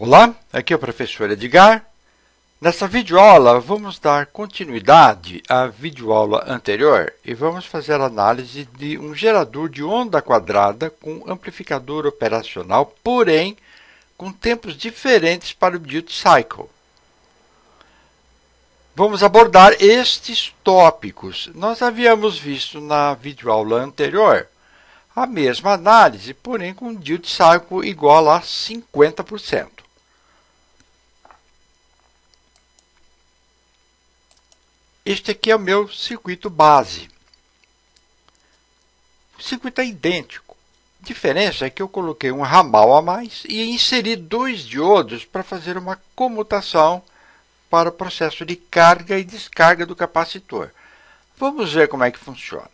Olá, aqui é o professor Edgar. Nessa videoaula vamos dar continuidade à videoaula anterior e vamos fazer a análise de um gerador de onda quadrada com amplificador operacional, porém com tempos diferentes para o duty cycle. Vamos abordar estes tópicos. Nós havíamos visto na videoaula anterior a mesma análise, porém com duty cycle igual a 50%. Este aqui é o meu circuito base. O circuito é idêntico. A diferença é que eu coloquei um ramal a mais e inseri dois diodos para fazer uma comutação para o processo de carga e descarga do capacitor. Vamos ver como é que funciona.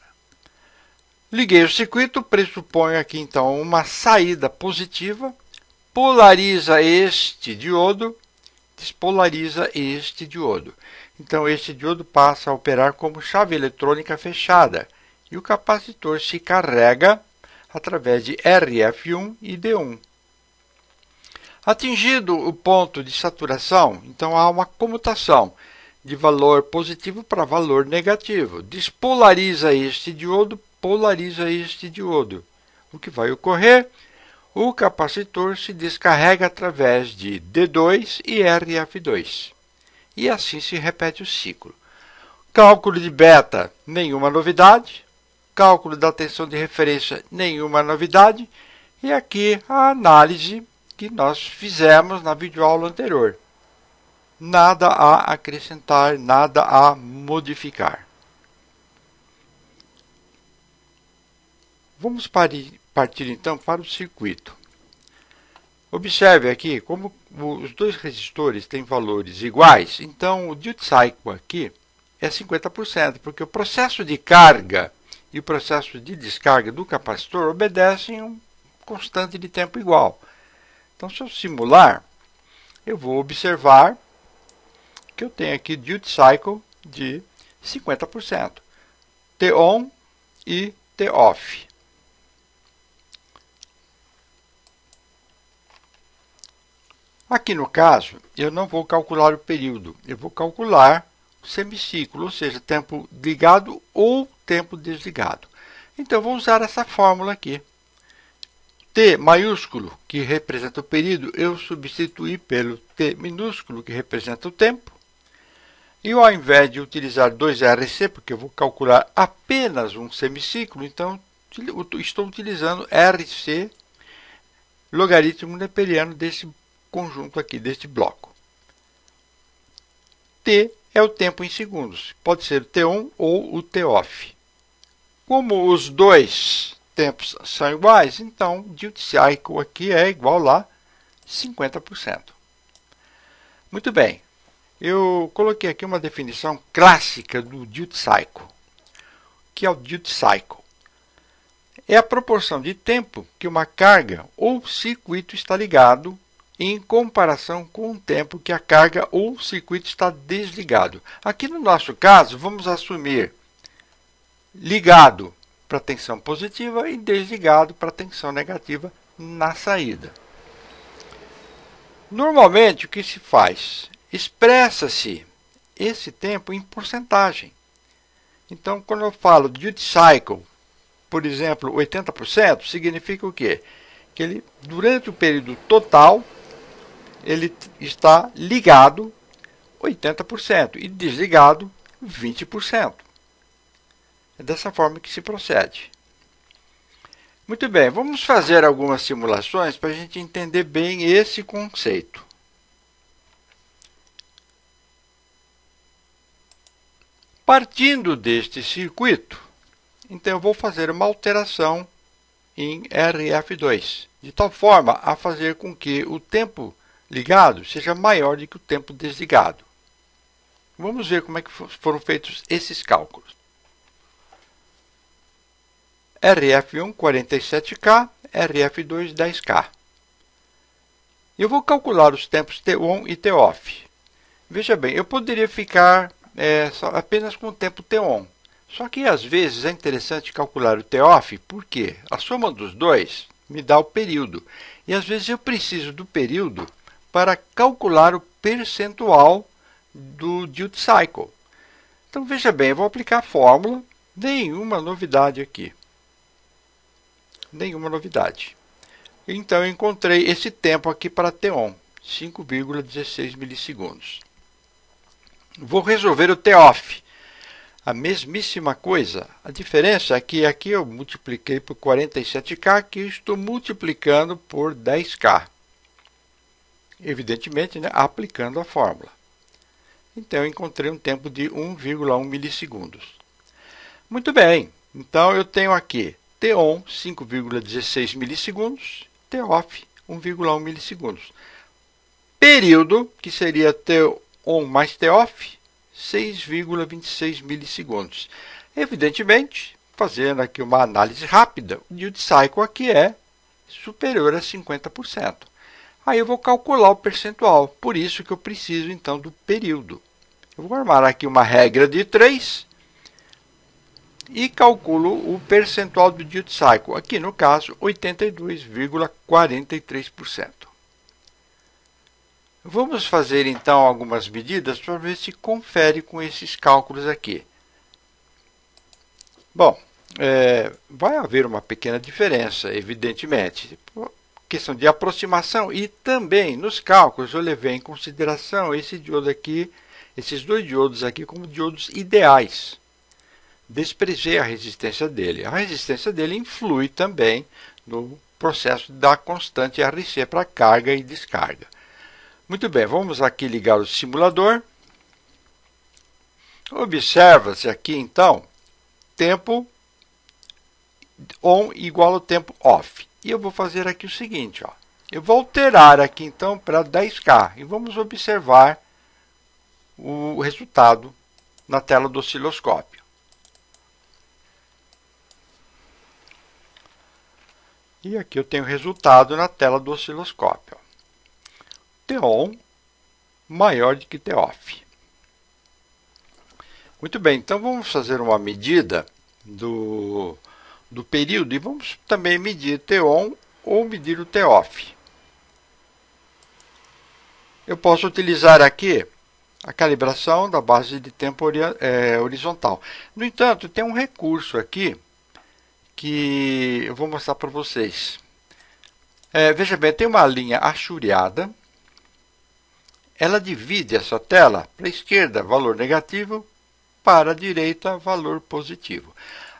Liguei o circuito, pressuponho aqui então uma saída positiva, polariza este diodo, despolariza este diodo. Então, este diodo passa a operar como chave eletrônica fechada e o capacitor se carrega através de RF1 e D1. Atingido o ponto de saturação, então há uma comutação de valor positivo para valor negativo. Despolariza este diodo, polariza este diodo. O que vai ocorrer? O capacitor se descarrega através de D2 e RF2. E assim se repete o ciclo. Cálculo de beta, nenhuma novidade. Cálculo da tensão de referência, nenhuma novidade. E aqui a análise que nós fizemos na videoaula anterior. Nada a acrescentar, nada a modificar. Vamos partir então para o circuito. Observe aqui como os dois resistores têm valores iguais, então o duty cycle aqui é 50%, porque o processo de carga e o processo de descarga do capacitor obedecem a um constante de tempo igual. Então, se eu simular, eu vou observar que eu tenho aqui duty cycle de 50%, T-on e T-off. Aqui no caso, eu não vou calcular o período, eu vou calcular o semiciclo, ou seja, tempo ligado ou tempo desligado. Então, vou usar essa fórmula aqui. T maiúsculo, que representa o período, eu substituí pelo T minúsculo, que representa o tempo. E ao invés de utilizar 2RC, porque eu vou calcular apenas um semiciclo, então estou utilizando RC, logaritmo neperiano desse conjunto aqui, deste bloco. T é o tempo em segundos, pode ser o T-on ou o T-off. Como os dois tempos são iguais, então o duty cycle aqui é igual a 50%. Muito bem, eu coloquei aqui uma definição clássica do duty cycle. O que é o duty cycle? É a proporção de tempo que uma carga ou circuito está ligado em comparação com o tempo que a carga ou o circuito está desligado. Aqui no nosso caso, vamos assumir ligado para tensão positiva e desligado para tensão negativa na saída. Normalmente, o que se faz? Expressa-se esse tempo em porcentagem. Então, quando eu falo duty cycle, por exemplo, 80%, significa o quê? Que ele, durante o período total, ele está ligado 80% e desligado 20%. É dessa forma que se procede. Muito bem, vamos fazer algumas simulações para a gente entender bem esse conceito. Partindo deste circuito, então eu vou fazer uma alteração em RF2, de tal forma a fazer com que o tempo ligado seja maior do que o tempo desligado. Vamos ver como é que foram feitos esses cálculos. RF1 47K, RF2 10K. Eu vou calcular os tempos T-on e T-off. Veja bem, eu poderia ficar apenas com o tempo T-on. Só que às vezes é interessante calcular o T-off, porque a soma dos dois me dá o período. E às vezes eu preciso do período para calcular o percentual do duty cycle. Então, veja bem, eu vou aplicar a fórmula, nenhuma novidade aqui. Nenhuma novidade. Então, eu encontrei esse tempo aqui para T-on, 5,16 milissegundos. Vou resolver o T-off. A mesmíssima coisa. A diferença é que aqui eu multipliquei por 47K, aqui eu estou multiplicando por 10K. Evidentemente, né, aplicando a fórmula. Então, eu encontrei um tempo de 1,1 milissegundos. Muito bem. Então, eu tenho aqui T-on, 5,16 milissegundos, T-off, 1,1 milissegundos. Período, que seria T-on mais T-off, 6,26 milissegundos. Evidentemente, fazendo aqui uma análise rápida, o duty cycle aqui é superior a 50%. Aí eu vou calcular o percentual, por isso que eu preciso então do período. Eu vou armar aqui uma regra de 3 e calculo o percentual do duty cycle, aqui no caso 82,43%. Vamos fazer então algumas medidas para ver se confere com esses cálculos aqui. Bom, vai haver uma pequena diferença, evidentemente. Questão de aproximação e também nos cálculos eu levei em consideração esse diodo aqui, esses dois diodos aqui como diodos ideais. Desprezei a resistência dele. A resistência dele influi também no processo da constante RC para carga e descarga. Muito bem, vamos aqui ligar o simulador. Observa-se aqui, então, tempo on igual ao tempo off. E eu vou fazer aqui o seguinte, ó. Eu vou alterar aqui, então, para 10K. E vamos observar o resultado na tela do osciloscópio. E aqui eu tenho o resultado na tela do osciloscópio. T-on maior do que T-off. Muito bem, então vamos fazer uma medida do período e vamos também medir T-on ou medir o T-off. Eu posso utilizar aqui a calibração da base de tempo horizontal. No entanto, tem um recurso aqui que eu vou mostrar para vocês. Veja bem, tem uma linha achureada. Ela divide essa tela para a esquerda, valor negativo, para a direita, valor positivo.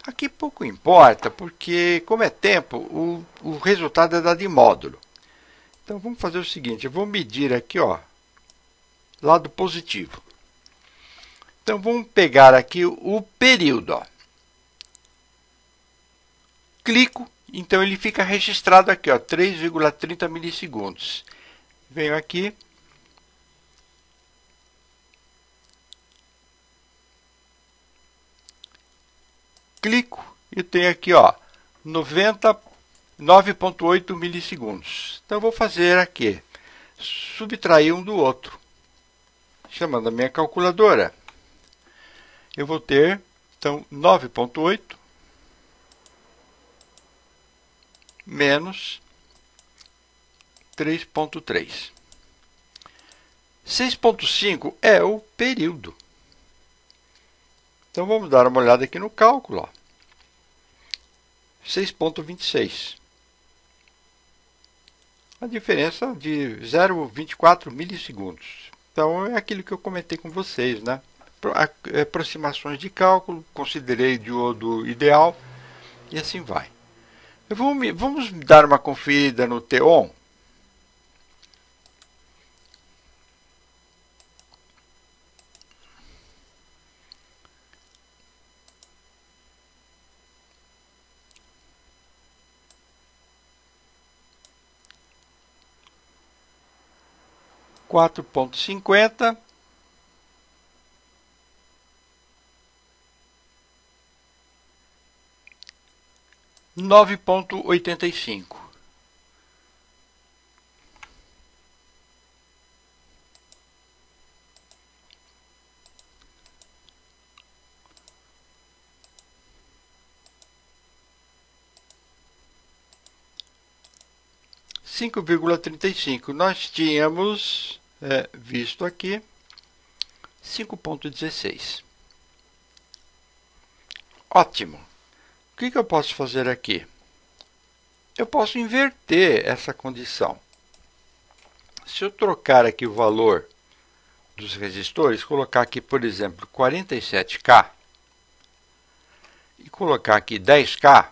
Aqui pouco importa, porque como é tempo, o resultado é dado em módulo. Então vamos fazer o seguinte, eu vou medir aqui, ó, lado positivo. Então vamos pegar aqui o período, ó. Clico, então ele fica registrado aqui, ó, 3,30 milissegundos. Venho aqui. Clico e tenho aqui, ó, 9,8 milissegundos. Então, eu vou fazer aqui, subtrair um do outro. Chamando a minha calculadora, eu vou ter, então, 9,8 menos 3,3. 6,5 é o período. Então, vamos dar uma olhada aqui no cálculo. 6,26. A diferença de 0,24 milissegundos. Então, é aquilo que eu comentei com vocês, né? Aproximações de cálculo, considerei o diodo ideal e assim vai. Vamos dar uma conferida no T-on. 4,50. Nove ponto 85. 5,35. Nós tínhamos visto aqui 5,16. Ótimo. O que eu posso fazer aqui? Eu posso inverter essa condição. Se eu trocar aqui o valor dos resistores, colocar aqui, por exemplo, 47K e colocar aqui 10K,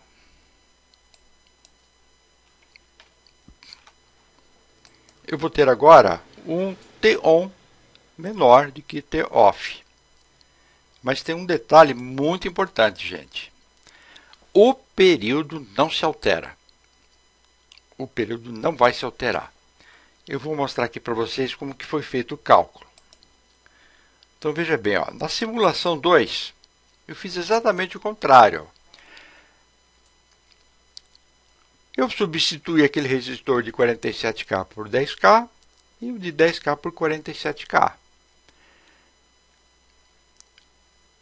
eu vou ter agora um T-on menor do que T-off. Mas tem um detalhe muito importante, gente. O período não se altera. O período não vai se alterar. Eu vou mostrar aqui para vocês como que foi feito o cálculo. Então veja bem, ó, na simulação 2, eu fiz exatamente o contrário. Eu substituí aquele resistor de 47K por 10K e o de 10K por 47K.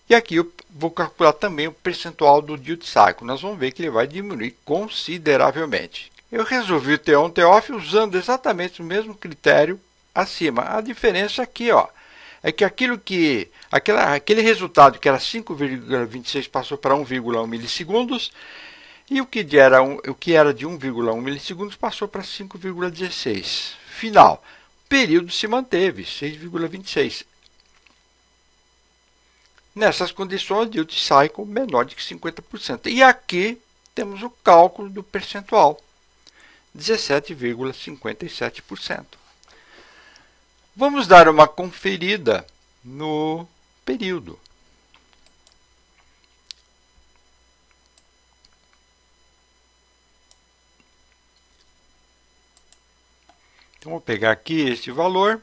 E aqui eu vou calcular também o percentual do duty cycle. Nós vamos ver que ele vai diminuir consideravelmente. Eu resolvi o T-on T-off usando exatamente o mesmo critério acima. A diferença aqui, ó, é que aquele resultado que era 5,26 passou para 1,1 milissegundos e o que era de 1,1 milissegundos passou para 5,16. Final. O período se manteve, 6,26. Nessas condições, duty cycle menor de 50%. E aqui temos o cálculo do percentual, 17,57%. Vamos dar uma conferida no período. Então, vou pegar aqui este valor.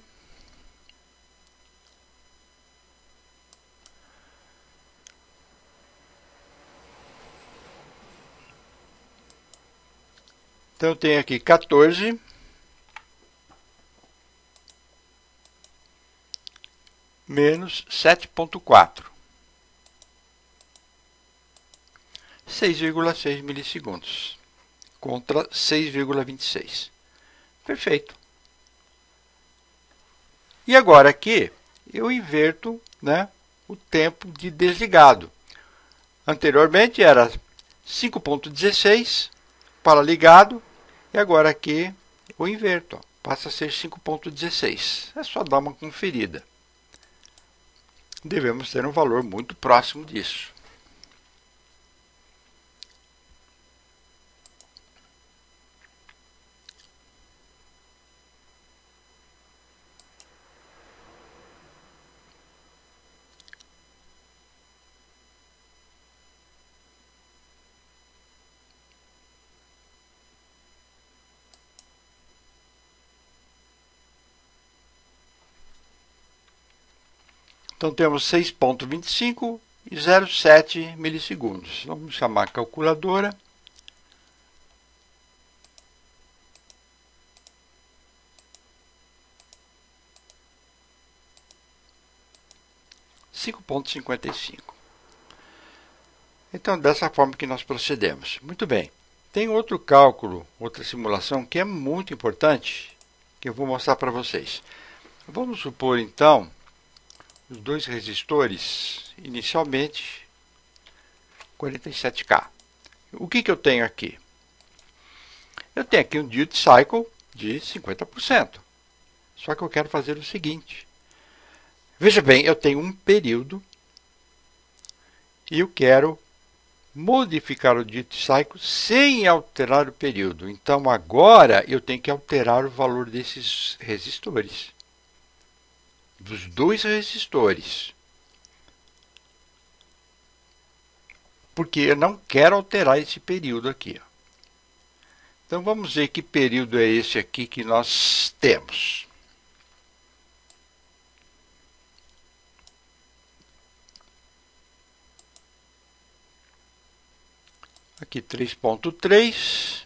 Então, eu tenho aqui 14 menos 7,4. 6,6 milissegundos contra 6,26. Perfeito. E agora aqui eu inverto, né, o tempo de desligado. Anteriormente era 5,16 para ligado e agora aqui eu inverto, ó, passa a ser 5,16. É só dar uma conferida. Devemos ter um valor muito próximo disso. Então, temos 6,25 e 0,7 milissegundos. Vamos chamar a calculadora. (5,55). Então, dessa forma que nós procedemos. Muito bem. Tem outro cálculo, outra simulação que é muito importante, que eu vou mostrar para vocês. Vamos supor, então, os dois resistores, inicialmente 47K. O que eu tenho aqui? Eu tenho aqui um duty cycle de 50%. Só que eu quero fazer o seguinte. Veja bem, eu tenho um período e eu quero modificar o duty cycle sem alterar o período. Então, agora eu tenho que alterar o valor desses resistores. Dos dois resistores. Porque eu não quero alterar esse período aqui. Então, vamos ver que período é esse aqui que nós temos. Aqui 3,3.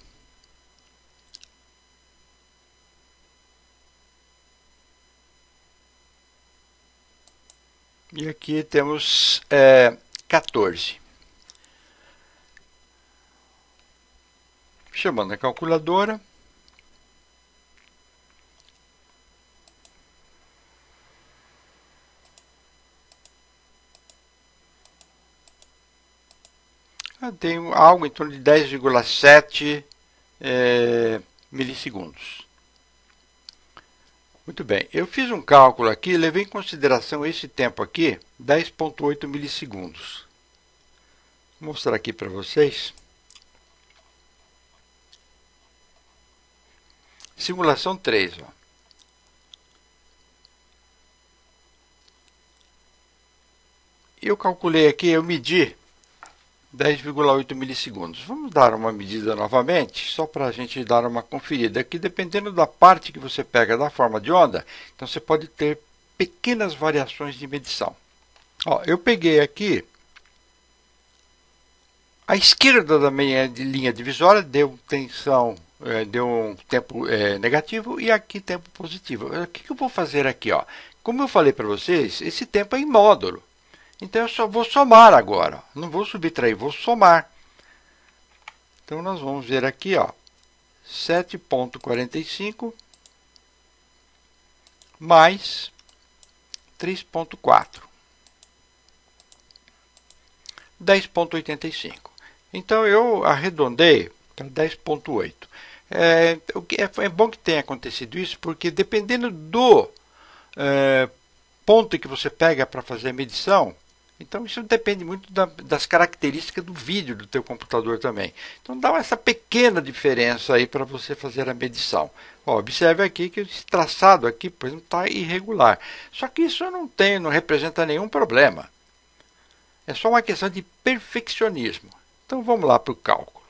E aqui temos 14. Chamando a calculadora. Eu tenho algo em torno de 10,7 milissegundos. Muito bem, eu fiz um cálculo aqui, levei em consideração esse tempo aqui, 10,8 milissegundos. Vou mostrar aqui para vocês. Simulação 3. Ó. Eu calculei aqui, eu medi 10,8 milissegundos. Vamos dar uma medida novamente, só para a gente dar uma conferida. Aqui, dependendo da parte que você pega da forma de onda, então você pode ter pequenas variações de medição. Ó, eu peguei aqui a esquerda da minha linha divisória, deu tensão, deu um tempo negativo e aqui tempo positivo. O que eu vou fazer aqui? Ó? Como eu falei para vocês, esse tempo é em módulo. Então eu só vou somar agora. Não vou subtrair, vou somar. Então nós vamos ver aqui, ó, 7,45 mais 3,4. 10,85. Então eu arredondei para 10,8. É bom que tenha acontecido isso, porque dependendo do ponto que você pega para fazer a medição, então isso depende muito das características do vídeo do teu computador também. Então dá essa pequena diferença aí para você fazer a medição. Ó, observe aqui que esse traçado aqui, por exemplo, está irregular. Só que isso não representa nenhum problema. É só uma questão de perfeccionismo. Então vamos lá para o cálculo.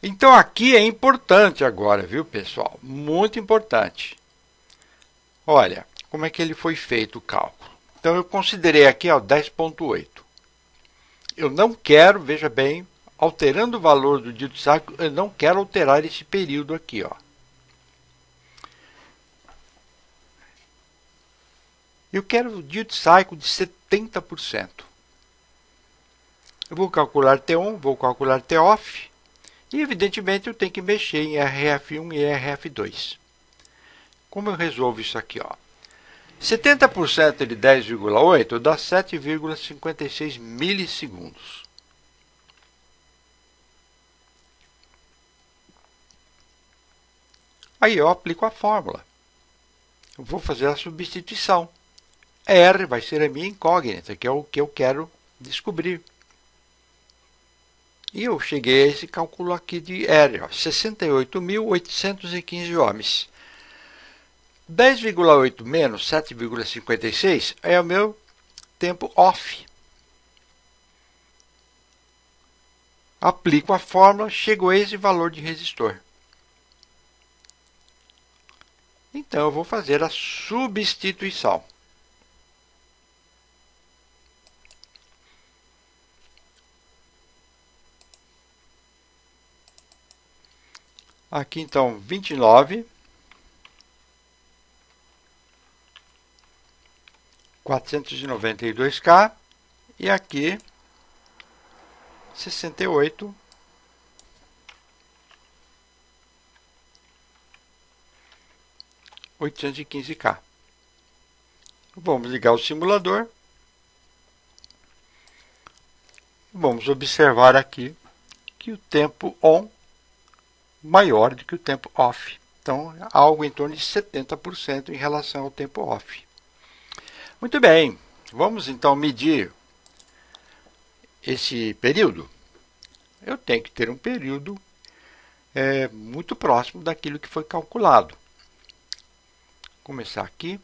Então aqui é importante agora, viu, pessoal? Muito importante. Olha, como é que ele foi feito o cálculo. Então eu considerei aqui 10,8. Eu não quero, veja bem, alterando o valor do duty cycle, eu não quero alterar esse período aqui, ó. Eu quero o duty cycle de 70%. Eu vou calcular T1, vou calcular T-off. E, evidentemente, eu tenho que mexer em RF1 e RF2. Como eu resolvo isso aqui? Ó? 70% de 10,8 dá 7,56 milissegundos. Aí eu aplico a fórmula. Eu vou fazer a substituição. R vai ser a minha incógnita, que é o que eu quero descobrir. E eu cheguei a esse cálculo aqui de R, 68.815 ohms. 10,8 menos 7,56 é o meu tempo off. Aplico a fórmula, chego a esse valor de resistor. Então eu vou fazer a substituição. Aqui então 29, 492K e aqui 68, 815K. Vamos ligar o simulador. Vamos observar aqui que o tempo on maior do que o tempo off. Então, algo em torno de 70% em relação ao tempo off. Muito bem, vamos então medir esse período. Eu tenho que ter um período muito próximo daquilo que foi calculado. Vou começar aqui.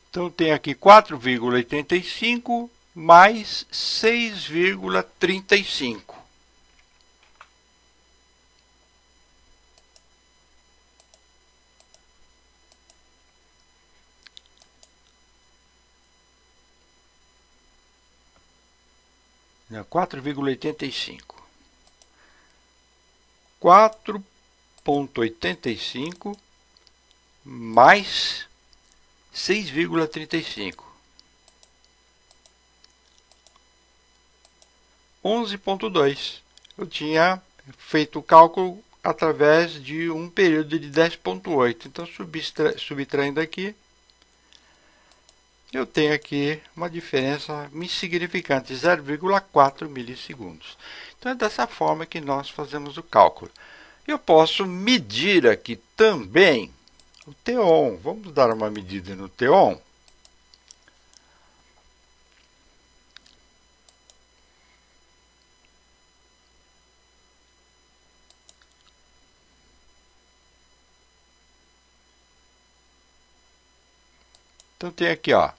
Então, tem aqui 4,85 mais 6,35. Não, 4,85. 4,85 mais 6,35. 11,2. Eu tinha feito o cálculo através de um período de 10,8. Então, subtraindo aqui, eu tenho aqui uma diferença insignificante, 0,4 milissegundos. Então, é dessa forma que nós fazemos o cálculo. Eu posso medir aqui também o T-on. Vamos dar uma medida no T-on. Então, tem aqui, ó,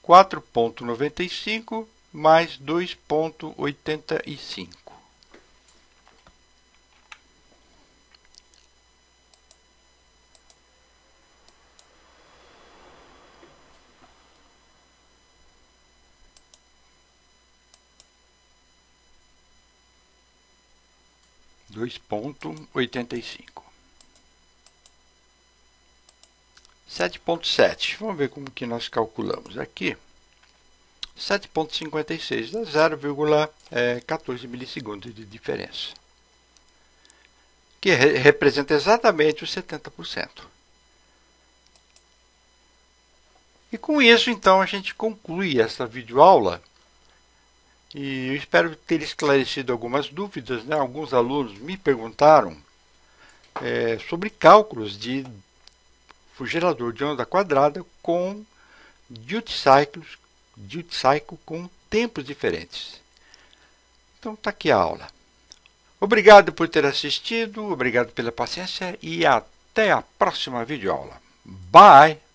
4,95 mais 2,85. (2,85) 7,7. Vamos ver como que nós calculamos aqui. 7,56 dá 0,14 milissegundos de diferença, que representa exatamente os 70%. E com isso, então, a gente conclui essa videoaula. E eu espero ter esclarecido algumas dúvidas, né? Alguns alunos me perguntaram sobre cálculos de gerador de onda quadrada com duty cycle com tempos diferentes. Então está aqui a aula. Obrigado por ter assistido, obrigado pela paciência e até a próxima videoaula. Bye!